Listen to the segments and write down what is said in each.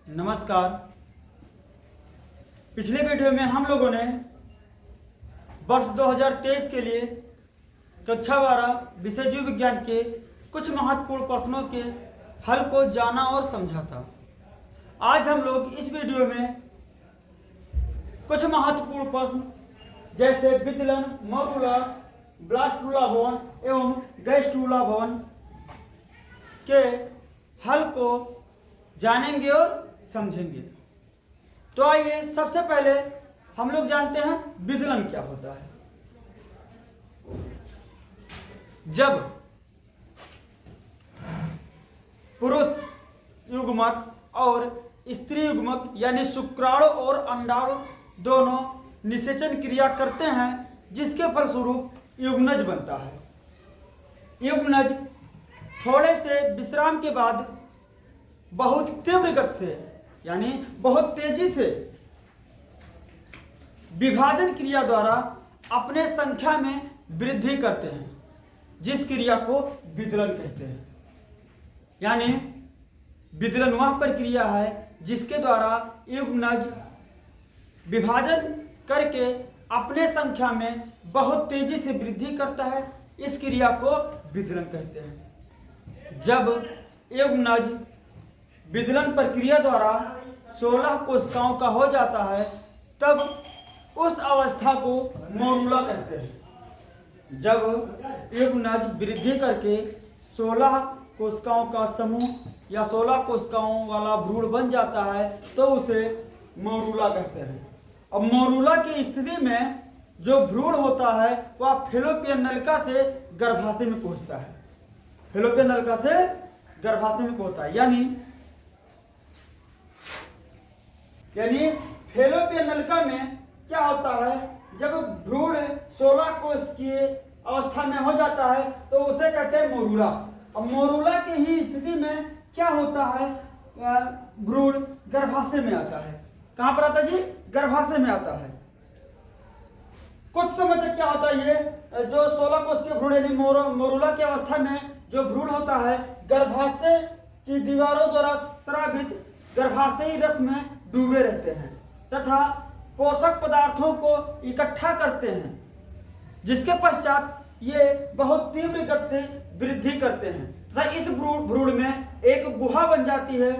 नमस्कार। पिछले वीडियो में हम लोगों ने वर्ष 2023 के लिए कक्षा 12 विषय जीव विज्ञान के कुछ महत्वपूर्ण प्रश्नों के हल को जाना और समझा था। आज हम लोग इस वीडियो में कुछ महत्वपूर्ण प्रश्न जैसे विदलन, मॉड्यूलर, ब्लास्ट-टूला भवन एवं गैस-टूला भवन के हल को जानेंगे और समझेंगे। तो आइए सबसे पहले हम लोग जानते हैं विदलन क्या होता है। जब पुरुष युग्मक और स्त्री युग्मक यानी शुक्राणु और अंडाणु दोनों निषेचन क्रिया करते हैं, जिसके फलस्वरूप युग्मनज बनता है। युग्मनज थोड़े से विश्राम के बाद बहुत तीव्र गति से यानी बहुत तेजी से विभाजन क्रिया द्वारा अपने संख्या में वृद्धि करते हैं, जिस क्रिया को विदलन कहते हैं। यानी विदलन वह प्रक्रिया है जिसके द्वारा युग्मनज विभाजन करके अपने संख्या में बहुत तेजी से वृद्धि करता है। इस क्रिया को विदलन कहते हैं। जब युग्मनज विदलन प्रक्रिया द्वारा 16 कोशिकाओं का हो जाता है, तब उस अवस्था को मॉड्यूला कहते हैं। जब युग्मनज वृद्धि करके 16 कोशिकाओं का समूह या 16 कोशिकाओं वाला भ्रूण बन जाता है, तो उसे मॉड्यूला कहते हैं। अब मॉड्यूला की स्थिति में जो भ्रूण होता है वह फैलोपियन नलिका से गर्भाशय में पहुंचता है। फैलोपियन नलिका से गर्भाशय में पहुंचता है, यानी फैलोपियन नलिका में क्या होता है, जब भ्रूण 16 कोश की अवस्था में हो जाता है तो उसे कहते हैं मॉड्यूला। अब मॉड्यूला की ही स्थिति में क्या होता है, भ्रूण गर्भाशय में आता है। कहां पर आता है जी? गर्भाशय में आता है। कुछ समय तक क्या होता है, ये जो 16 कोश के भ्रूण यानी मॉड्यूला की अवस्था में जो भ्रूण होता है, गर्भाशय की दीवारों द्वारा स्रावित गर्भाशयी रस में डूबे रहते हैं तथा पोषक पदार्थों को इकट्ठा करते हैं, जिसके पश्चात ये बहुत तीव्र गति से वृद्धि करते हैं तथा इस भ्रूण में एक गुहा बन जाती है।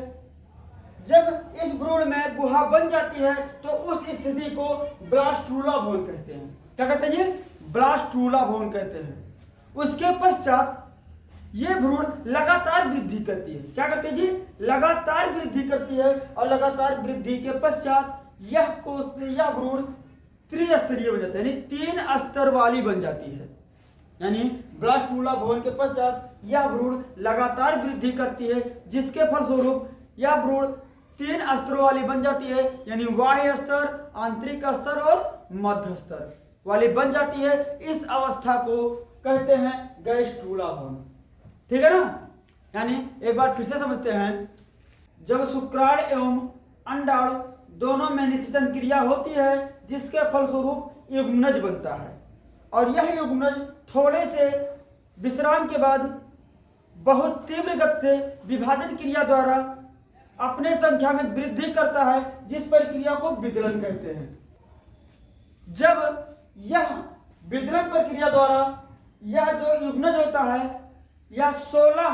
जब इस भ्रूण में गुहा बन जाती है तो उस स्थिति को ब्लास्ट-टूला भवन कहते हैं। क्या कहते हैं? ये ब्लास्ट-टूला भवन कहते हैं। उसके पश्चात ये भ्रूण लगातार वृद्धि करती है। क्या करती है जी? लगातार वृद्धि करती है और लगातार वृद्धि के पश्चात यह भ्रूण त्रिस्तरीय बन जाता है, यानी 3 स्तर वाली बन जाती है। यानी ब्लास्ट-टूला भवन के पश्चात यह भ्रूण लगातार वृद्धि करती है, जिसके फलस्वरूप यह भ्रूण 3 स्तरों वाली बन जाती है, यानी बाह्य स्तर, आंतरिक स्तर और मध्य स्तर वाली बन जाती है। इस अवस्था को कहते हैं गैस-टूला भवन। ठीक है ना? यानी एक बार फिर से समझते हैं। जब शुक्राणु एवं अंडाणु दोनों में निषेचन क्रिया होती है, जिसके फलस्वरूप युग्मनज बनता है, और यह युग्मनज थोड़े से विश्राम के बाद बहुत तीव्र गति से विभाजन क्रिया द्वारा अपने संख्या में वृद्धि करता है, जिस प्रक्रिया को विदलन कहते हैं। जब यह विदलन प्रक्रिया द्वारा यह जो युग्मनज होता है यह 16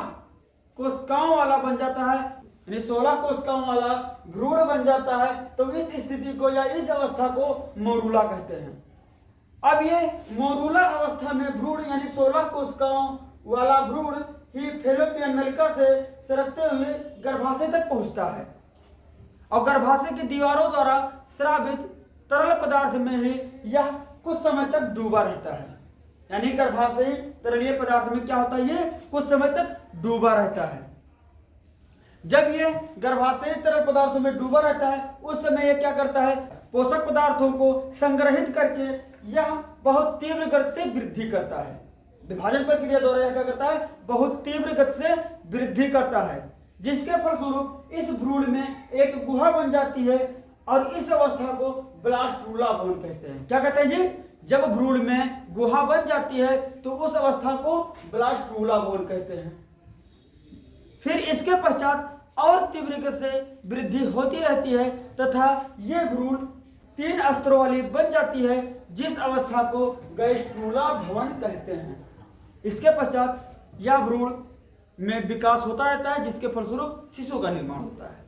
कोशिकाओं वाला बन जाता है, यानी 16 कोशिकाओं वाला भ्रूण बन जाता है, तो इस स्थिति को या इस अवस्था को मॉड्यूला कहते हैं। अब ये मॉड्यूला अवस्था में भ्रूण यानी 16 कोशिकाओं वाला भ्रूण ही फैलोपियन नलिका से सरकते हुए गर्भाशय तक पहुंचता है और गर्भाशय की दीवारों द्वारा स्रावित तरल पदार्थ में ही यह कुछ समय तक डूबा रहता है। यानी गर्भाशयी तरलीय पदार्थ में क्या होता है, ये कुछ समय तक डूबा रहता है। जब ये गर्भाशयी तरल पदार्थों में डूबा रहता है, उस समय ये क्या करता है, पोषक पदार्थों को संग्रहित करके यह बहुत तीव्र गति से वृद्धि करता है। विभाजन प्रक्रिया द्वारा यह क्या करता है, बहुत तीव्र गति से वृद्धि करता है, जिसके फलस्वरूप इस भ्रूण में एक गुहा बन जाती है और इस अवस्था को ब्लास्ट-टूला भवन कहते हैं। क्या कहते हैं जी? जब भ्रूण में गुहा बन जाती है तो उस अवस्था को ब्लास्ट-टूला भवन कहते हैं। फिर इसके पश्चात और तीव्र गति से वृद्धि होती रहती है तथा ये भ्रूण 3 स्तरों वाली बन जाती है, जिस अवस्था को गैस्ट्रुला भवन कहते हैं। इसके पश्चात यह भ्रूण में विकास होता रहता है, जिसके फलस्वरूप शिशु का निर्माण होता है।